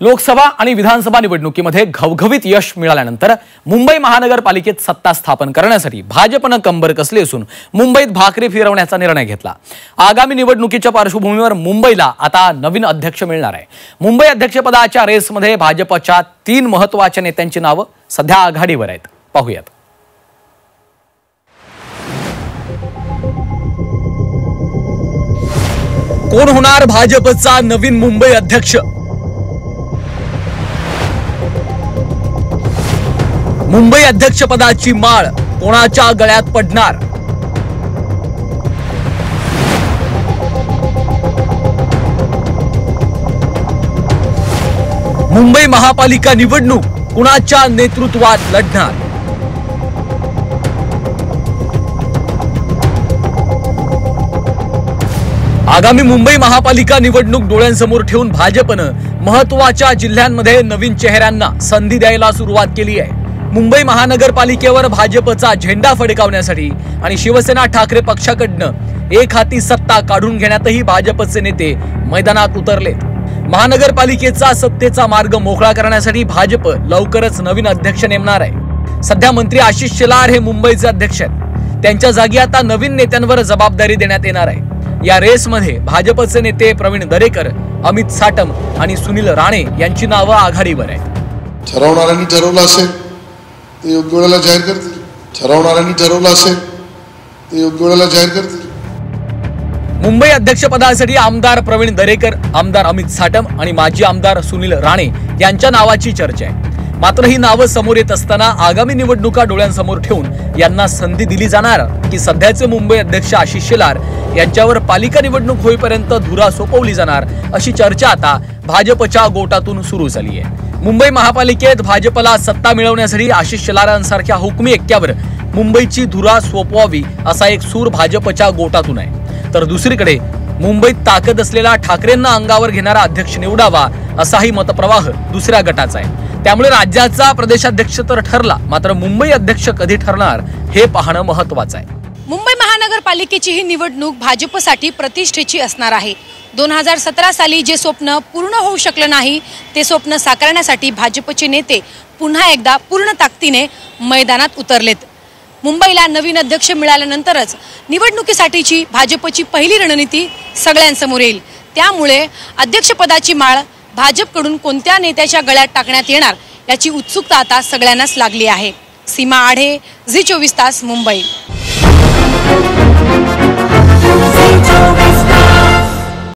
लोकसभा आणि विधानसभा निवडणुकीमध्ये घवघवीत यश मिळाल्यानंतर मुंबई महानगरपालिकेत सत्ता स्थापन करण्यासाठी भाजपनं कंबर कसली असून मुंबईत भाकरी फिरवण्याचा निर्णय घेतला। आगामी निवडणुकीच्या पार्श्वभूमीवर मुंबईला आता नवीन अध्यक्ष मिळणार आहे। मुंबई अध्यक्षपदाच्या रेसमध्ये भाजपच्या 3 महत्त्वाच्या नेत्यांची नावं सध्या आघाडीवर आहेत। पाहूयात। कोण होणार भाजपचा नवीन मुंबई अध्यक्ष? मुंबई अध्यक्षपदाची माळ कोणाच्या गळ्यात पडणार? मुंबई महापालिका निवडणूक कुणाच्या नेतृत्वात लढणार? आगामी मुंबई महापालिका निवडणूक डोळ्यांसमोर ठेवून भाजपनं महत्त्वाच्या जिल्ह्यांमध्ये नवीन चेहऱ्यांना संधी द्यायला सुरुवात केली आहे। मुंबई महानगरपालिकेवर भाजपचा झेंडा फडकावण्यासाठी आणि शिवसेना ठाकरे पक्षाकडनं एक हाती सत्ता काढून घेण्यातही भाजपचे नेते मैदानात उतरलेत। महानगरपालिकेचा सत्तेचा मार्ग मोकळा करण्यासाठी भाजप लवकरच नवीन अध्यक्ष नेमणार आहे। सध्या मंत्री आशिष शेलार हे मुंबईचे अध्यक्ष आहेत। त्यांच्या जागी आता नवीन नेत्यांवर जबाबदारी देण्यात येणार आहे। या रेसमध्ये भाजपचे नेते प्रवीण दरेकर, अमित साटम आणि सुनील राणे यांची नावं आघाडीवर आहेत। ठरवणाऱ्यांनी ठरवलं असेल ते योग्य वेळेला जाहीर करतील। ठरवणाऱ्यांनी ठरवलं असेल ते योग्य वेळेला जाहीर करतील। मुंबई अध्यक्षपदासाठी आमदार प्रवीण दरेकर, आमदार अमित साटम आणि माजी आमदार सुनील राणे यांच्या नावाची चर्चा आहे। मात्र ही नावं समोर येत असताना आगामी निवडणुका डोळ्यांसमोर ठेवून यांना संधी दिली जाणार की सध्याचे मुंबई अध्यक्ष आशिष शेलार यांच्यावर पालिका निवडणूक होईपर्यंत धुरा सोपवली जाणार अशी चर्चा आता भाजपच्या गोटातून सुरू झाली आहे। मुंबई महापालिकेत भाजपला सत्ता मिळवण्यासाठी आशिष शेलारांसारख्या हुकमी एक्क्यावर मुंबईची धुरा सोपवावी असा एक सूर भाजपच्या गोटातून आहे, तर दुसरीकडे मुंबईत ताकद असलेला ठाकरेंना अंगावर घेणारा अध्यक्ष निवडावा असाही मतप्रवाह दुसऱ्या गटाचा आहे। त्यामुळे राज्याचा प्रदेशाध्यक्ष तर ठरला, मात्र मुंबई अध्यक्ष कधी ठरणार हे पाहणं महत्त्वाचं आहे। मुंबई महानगरपालिकेची ही निवडणूक भाजपसाठी प्रतिष्ठेची असणार आहे। 2017 साली जे स्वप्न पूर्ण होऊ शकलं नाही ते स्वप्न साकारण्यासाठी भाजपचे नेते पुन्हा एकदा पूर्ण ताकदीने मैदानात उतरलेत। मुंबईला नवीन अध्यक्ष मिळाल्यानंतरच निवडणुकीसाठीची भाजपची पहिली रणनीती सगळ्यांसमोर येईल। त्यामुळे अध्यक्षपदाची माळ भाजपकडून कोणत्या नेत्याच्या गळ्यात टाकण्यात येणार याची उत्सुकता आता सगळ्यांनाच लागली आहे। सीमा आढे, झी 24 तास, मुंबई।